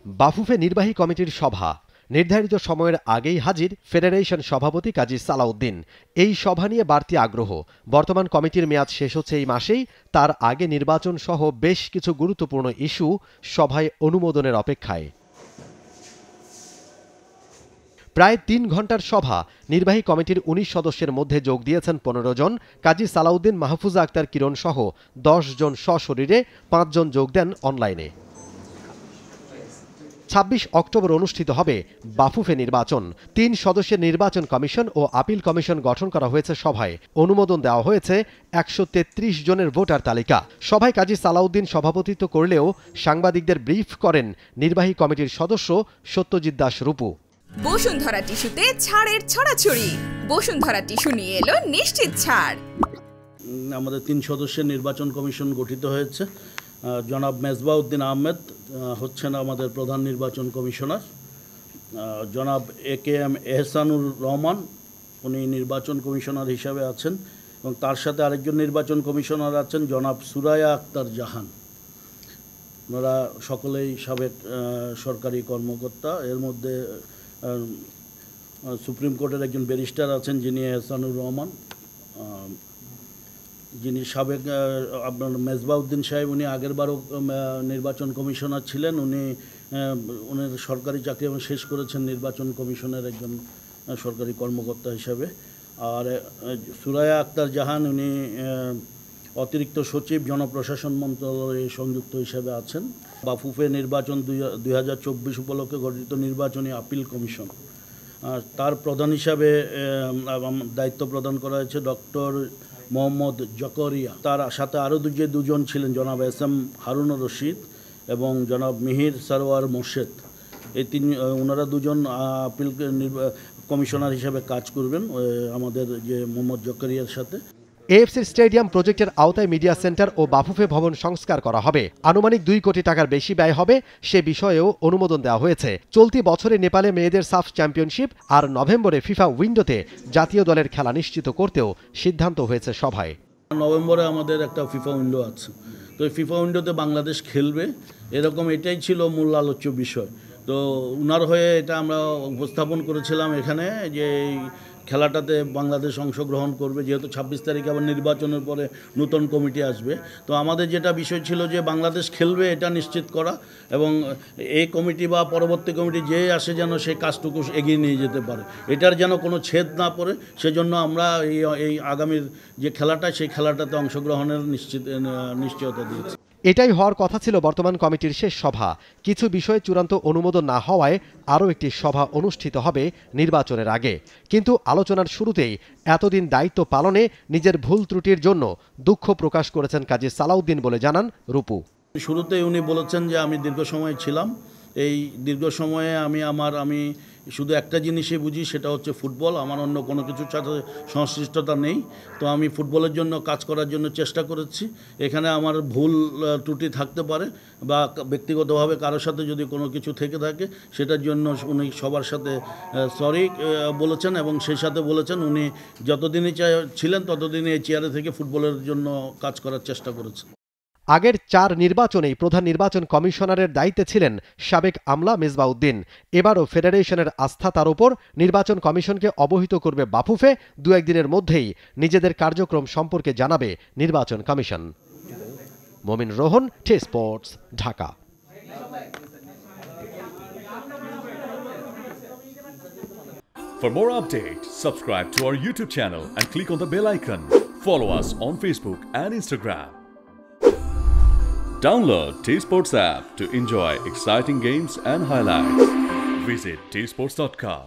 বাফুফে নির্বাহী কমিটির সভা নির্ধারিত সময়ের আগেই হাজির ফেডারেশন সভাপতি কাজী সালাউদ্দিন। এই সভা নিয়ে বাড়তি আগ্রহ। বর্তমান কমিটির মেয়াদ শেষ হচ্ছে এই মাসেই। তার আগে নির্বাচন সহ বেশ কিছু গুরুত্বপূর্ণ ইস্যু সভায় অনুমোদনের অপেক্ষায়। প্রায় ৩ ঘণ্টার সভা। নির্বাহী কমিটির ১৯ সদস্যের মধ্যে যোগ দিয়েছেন ১৫ জন। কাজী সালাউদ্দিন, মাহফুজা আক্তার কিরণ সহ ১০ জন সশরীরে, ৫ জন যোগ দেন অনলাইনে। ২৬ অক্টোবর অনুষ্ঠিত হবে বাফুফে নির্বাচন। ৩ সদস্যের নির্বাচন কমিশন ও আপিল কমিশন গঠন করা হয়েছে সভায়। অনুমোদন দেওয়া হয়েছে ১৩৩ জনের ভোটার তালিকা। সভায় কাজী সালাউদ্দিন সভাপতিত্ব করলেও সাংবাদিকদের ব্রিফ করেন নির্বাহী কমিটির সদস্য সত্যজিৎ দাস রূপু। বসুন্ধরা টিস্যুতে ছাড়ের ছড়াছড়ি। বসুন্ধরা টিস্যু নিয়ে এলো নিশ্চিত ছাড়। আমাদের ৩ সদস্যের নির্বাচন কমিশন গঠিত হয়েছে। জনাব মেজবাউদ্দিন আহমেদ হচ্ছেন আমাদের প্রধান নির্বাচন কমিশনার। জনাব AKM এহসানুর রহমান উনি নির্বাচন কমিশনার হিসাবে আছেন এবং তার সাথে আরেকজন নির্বাচন কমিশনার আছেন জনাব সুরায়া আক্তার জাহান। ওনারা সকলেই সাবেক সরকারি কর্মকর্তা। এর মধ্যে সুপ্রিম কোর্টের একজন ব্যারিস্টার আছেন যিনি এহসানুর রহমান, যিনি সাবেক আপনার মেজবাউদ্দিন সাহেব, উনি আগেরবারও নির্বাচন কমিশনার ছিলেন। উনি সরকারি চাকরি শেষ করেছেন নির্বাচন কমিশনের একজন সরকারি কর্মকর্তা হিসাবে। আর সুরায়া আক্তার জাহান উনি অতিরিক্ত সচিব জনপ্রশাসন মন্ত্রণালয়ে সংযুক্ত হিসাবে আছেন। বাফুফে নির্বাচন ২০২৪ উপলক্ষে গঠিত নির্বাচনী আপিল কমিশন, তার প্রধান হিসাবে দায়িত্ব প্রদান করা হয়েছে ডক্টর মোহাম্মদ জকরিয়া। তার সাথে আরও দুজন ছিলেন জনাব SM হারুনুর রশিদ এবং জনাব মিহির সারোয়ার মোর্শেদ। এই ওনারা দুজন আপিল কমিশনার হিসাবে কাজ করবেন আমাদের যে মোহাম্মদ জকরিয়ার সাথে। AFC স্টেডিয়াম প্রজেক্টের আওতায় মিডিয়া সেন্টার ও বাফুফে ভবন সংস্কার করা হবে। আনুমানিক ২ কোটি টাকার বেশি ব্যয় হবে, সে বিষয়েও অনুমোদন দেওয়া হয়েছে। চলতি বছরে নেপালে মেয়েদের সাফ চ্যাম্পিয়নশিপ আর নভেম্বরে ফিফা উইন্ডোতে জাতীয় দলের খেলা নিশ্চিত করতেও সিদ্ধান্ত হয়েছে সভায়। নভেম্বরে আমাদের একটা ফিফা উইন্ডো আছে, তো ফিফা উইন্ডোতে বাংলাদেশ খেলবে, এরকম এটাই ছিল মূল আলোচ্য বিষয়। তো উনার হয়ে এটা আমরা উপস্থাপন করেছিলাম এখানে যে খেলাটাতে বাংলাদেশ অংশগ্রহণ করবে, যেহেতু ২৬ তারিখে আবার নির্বাচনের পরে নতুন কমিটি আসবে। তো আমাদের যেটা বিষয় ছিল যে বাংলাদেশ খেলবে এটা নিশ্চিত করা এবং এই কমিটি বা পরবর্তী কমিটি যে আসে যেন সেই কাজটুকু এগিয়ে নিয়ে যেতে পারে, এটার যেন কোনো ছেদ না পড়ে, সেজন্য আমরা এই আগামীর যে খেলাটা সেই খেলাটাতে অংশগ্রহণের নিশ্চয়তা দিয়েছি। এটাই হওয়ার কথা ছিল বর্তমান কমিটির শেষ সভা। কিছু বিষয়ে চূড়ান্ত অনুমোদন না হওয়ায় আরও একটি সভা অনুষ্ঠিত হবে নির্বাচনের আগে। কিন্তু আলোচনার শুরুতেই এতদিন দায়িত্ব পালনে নিজের ভুল ত্রুটির জন্য দুঃখ প্রকাশ করেছেন কাজী সালাউদ্দিন বলে জানান রূপু। শুরুতেই উনি বলেছেন যে আমি দীর্ঘ সময় ছিলাম, এই দীর্ঘ সময়ে আমি শুধু একটা জিনিসই বুঝি, সেটা হচ্ছে ফুটবল। আমার অন্য কোনো কিছুর সাথে সংশ্লিষ্টতা নেই। তো আমি ফুটবলের জন্য কাজ করার জন্য চেষ্টা করেছি। এখানে আমার ভুল ত্রুটি থাকতে পারে বা ব্যক্তিগতভাবে কারোর সাথে যদি কোনো কিছু থেকে থাকে, সেটার জন্য উনি সবার সাথে সরি বলেছেন এবং সেই সাথে বলেছেন উনি যতদিনই ছিলেন ততদিনই এই চেয়ারে থেকে ফুটবলের জন্য কাজ করার চেষ্টা করেছেন। আগের ৪ নির্বাচনেই প্রধান নির্বাচন কমিশনারের দায়িত্বে ছিলেন সাবেক আমলা মেজবাউদ্দিন। এবারও ফেডারেশনের আস্থা তার উপর। নির্বাচন কমিশনকে অবহিত করবে বাফুফে। ২-১ দিনের মধ্যেই নিজেদের কার্যক্রম সম্পর্কে জানাবে নির্বাচন কমিশন। Momin Rohan, T sports, Dhaka. For more updates, subscribe to our YouTube channel and click on the bell icon. Follow us on Facebook and Instagram. Download T-Sports app to enjoy exciting games and highlights. Visit tsports.com.